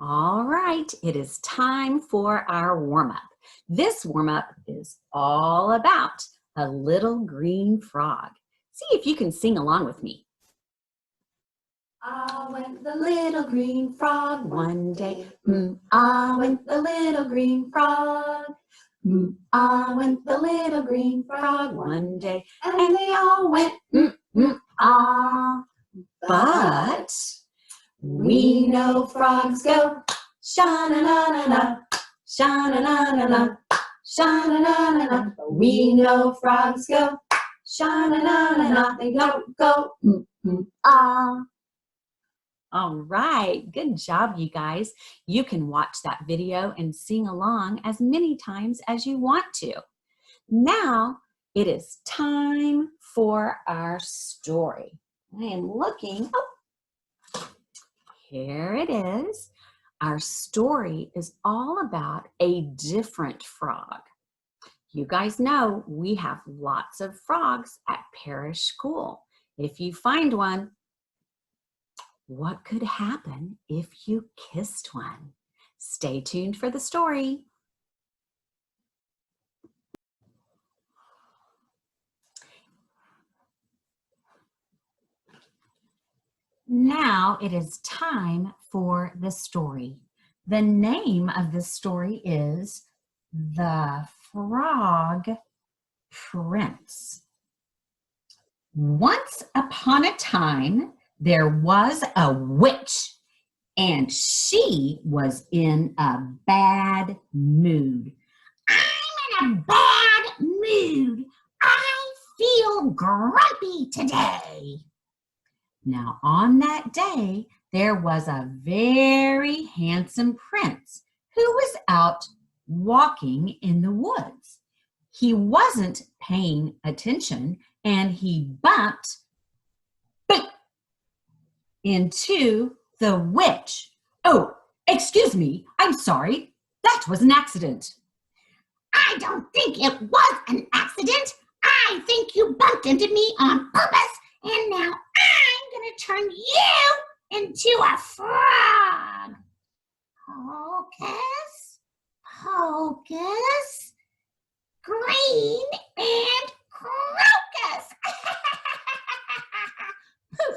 All right, it is time for our warm-up. This warm-up is all about a little green frog. See if you can sing along with me. Ah went the little green frog one day. Ah went the little green frog. Ah went the little green frog one day. And they all went ah. But we know frogs go sha-na-na-na-na, sha-na-na-na-na, sha-na-na-na-na. We know frogs go sha-na-na-na-na. They don't go ah. All right, good job, you guys. You can watch that video and sing along as many times as you want to. Now it is time for our story. I am looking. Oh, here it is. Our story is all about a different frog. You guys know we have lots of frogs at Parish School. If you find one, what could happen if you kissed one? Stay tuned for the story. Now it is time for the story. The name of the story is The Frog Prince. Once upon a time, there was a witch, and she was in a bad mood. I'm in a bad mood. I feel grumpy today. Now, on that day, there was a very handsome prince who was out walking in the woods. He wasn't paying attention, and he bumped into the witch. Oh, excuse me, I'm sorry. That was an accident. I don't think it was an accident. I think you bumped into me on purpose, and now I'm going to turn you into a frog. Hocus pocus, green and crocus. Poof.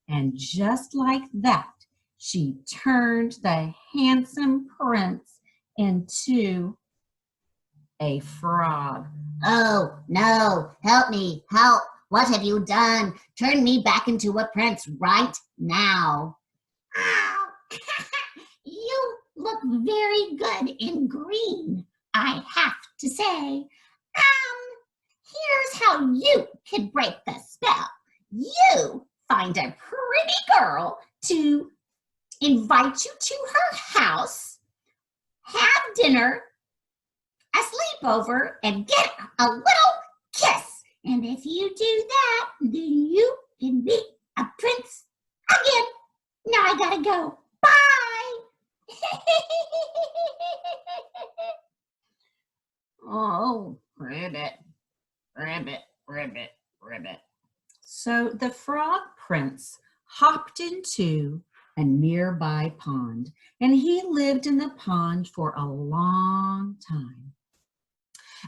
And just like that, she turned the handsome prince into a frog. Oh, no, help me, help. What have you done? Turn me back into a prince right now. Oh, you look very good in green, I have to say. Here's how you can break the spell. You find a pretty girl to invite you to her house, have dinner, a sleepover, and get a little kiss. And if you do that, then you can be a prince again. Now I gotta go. Bye. Oh, ribbit, ribbit, ribbit, ribbit. So the frog prince hopped into a nearby pond, and he lived in the pond for a long time.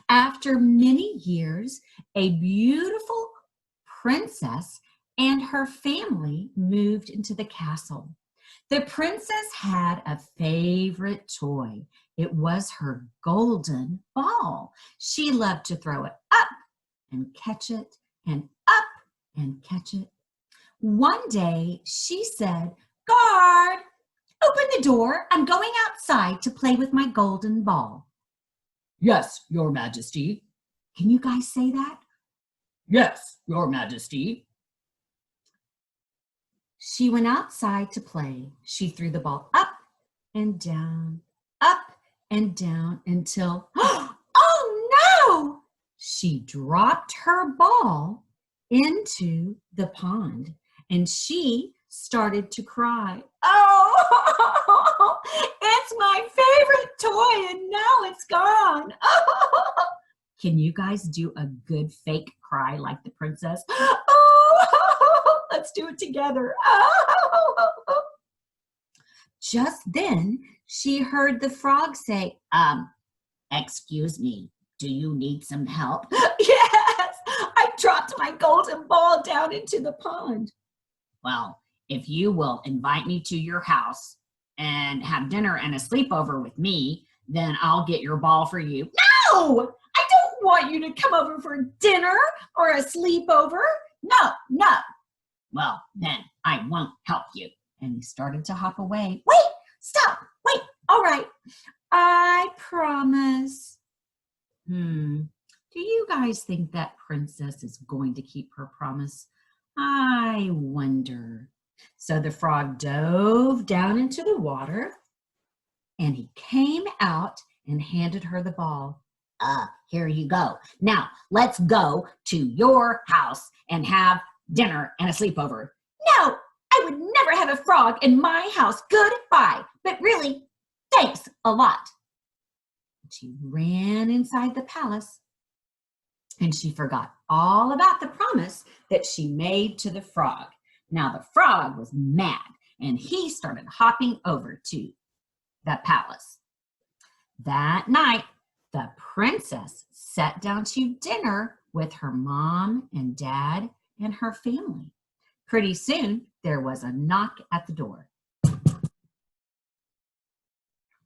After many years, a beautiful princess and her family moved into the castle. The princess had a favorite toy. It was her golden ball. She loved to throw it up and catch it, and up and catch it. One day she said, "Guard, open the door. I'm going outside to play with my golden ball." "Yes, Your Majesty." Can you guys say that? "Yes, Your Majesty." She went outside to play. She threw the ball up and down until, oh no! She dropped her ball into the pond, and she started to cry. Oh, it's my favorite toy, and now it's gone. Oh. Can you guys do a good fake cry like the princess? Oh, let's do it together. Oh. Just then, she heard the frog say, excuse me, do you need some help? Yes, I dropped my golden ball down into the pond. Well, if you will invite me to your house and have dinner and a sleepover with me, then I'll get your ball for you. No, I don't want you to come over for dinner or a sleepover. No, no. Well, then I won't help you. And he started to hop away. Wait, stop, wait, all right. I promise. Do you guys think that princess is going to keep her promise? I wonder. So the frog dove down into the water and he came out and handed her the ball. Here you go. Now let's go to your house and have dinner and a sleepover. No, I would never have a frog in my house. Goodbye. But really, thanks a lot. She ran inside the palace and she forgot all about the promise that she made to the frog. Now the frog was mad and he started hopping over to the palace. That night, the princess sat down to dinner with her mom and dad and her family. Pretty soon, there was a knock at the door.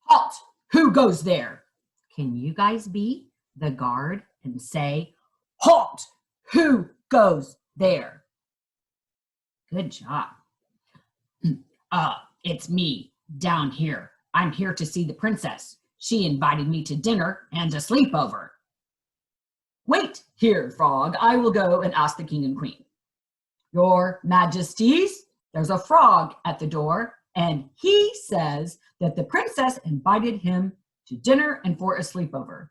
Halt! Who goes there? Can you guys be the guard and say, halt! Who goes there? Good job. It's me down here. I'm here to see the princess. She invited me to dinner and a sleepover. Wait here, frog. I will go and ask the king and queen. Your majesties, there's a frog at the door, and he says that the princess invited him to dinner and for a sleepover.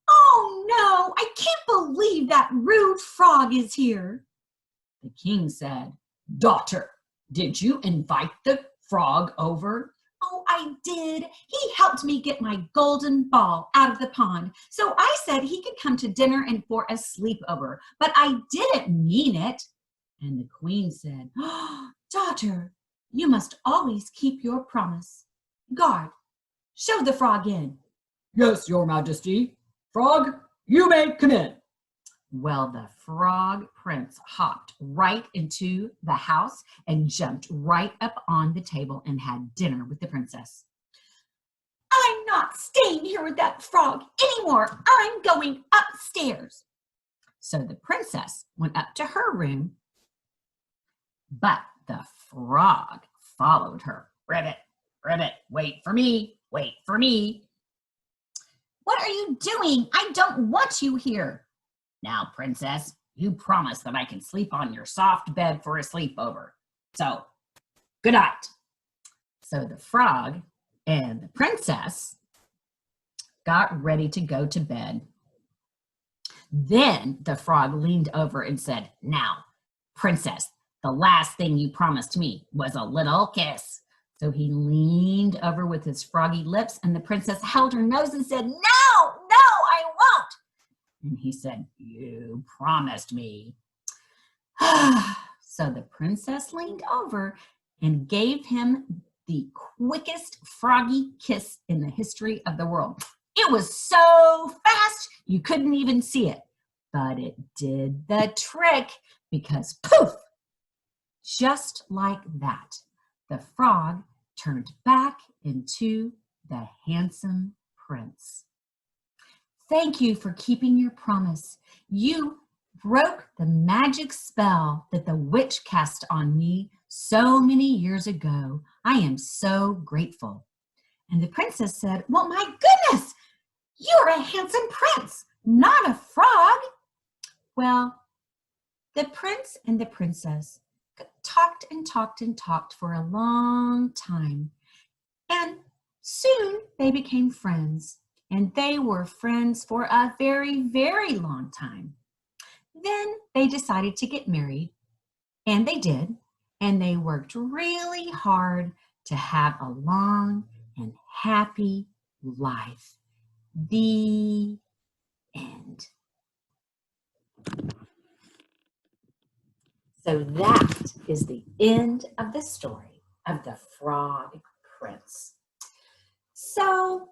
Oh no, I can't believe that rude frog is here. The king said, daughter, did you invite the frog over? Oh, I did. He helped me get my golden ball out of the pond. So I said he could come to dinner and for a sleepover, but I didn't mean it. And the queen said, oh, daughter, you must always keep your promise. Guard, show the frog in. Yes, your majesty. Frog, you may come in. Well, the frog prince hopped right into the house and jumped right up on the table and had dinner with the princess. I'm not staying here with that frog anymore. I'm going upstairs. So the princess went up to her room, but the frog followed her. Ribbit, ribbit, wait for me, wait for me. What are you doing? I don't want you here. Now, princess, you promised that I can sleep on your soft bed for a sleepover. So, good night. So the frog and the princess got ready to go to bed. Then the frog leaned over and said, now, princess, the last thing you promised me was a little kiss. So he leaned over with his froggy lips, and the princess held her nose and said, no, I won't. And he said, you promised me. So the princess leaned over and gave him the quickest froggy kiss in the history of the world. It was so fast, you couldn't even see it. But it did the trick because poof, just like that, the frog turned back into the handsome prince. Thank you for keeping your promise. You broke the magic spell that the witch cast on me so many years ago. I am so grateful. And the princess said, well, my goodness, you're a handsome prince, not a frog. Well, the prince and the princess talked and talked and talked for a long time. And soon they became friends. And they were friends for a very, very long time. Then they decided to get married, and they did, and they worked really hard to have a long and happy life. The end. So that is the end of the story of the Frog prince. So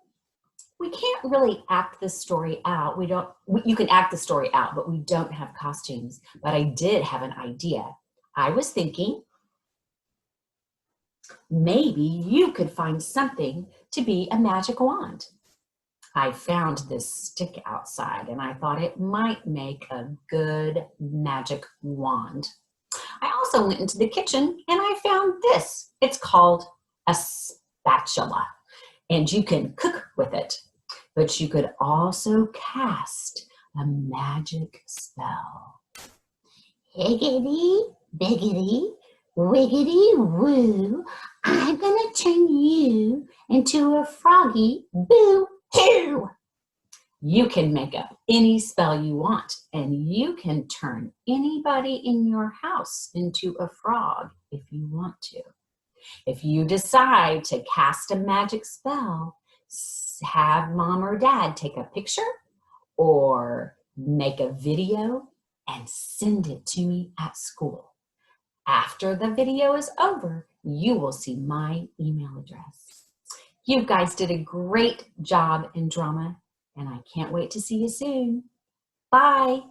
we can't really act this story out. You can act the story out, but we don't have costumes. But I did have an idea. I was thinking maybe you could find something to be a magic wand. I found this stick outside and I thought it might make a good magic wand. I also went into the kitchen and I found this. It's called a spatula and you can cook with it, but you could also cast a magic spell. Higgity, biggity, wiggity, woo. I'm gonna turn you into a froggy boo-hoo. You can make up any spell you want, and you can turn anybody in your house into a frog if you want to. If you decide to cast a magic spell, have mom or dad take a picture or make a video and send it to me at school. After the video is over, you will see my email address. You guys did a great job in drama, and I can't wait to see you soon. Bye.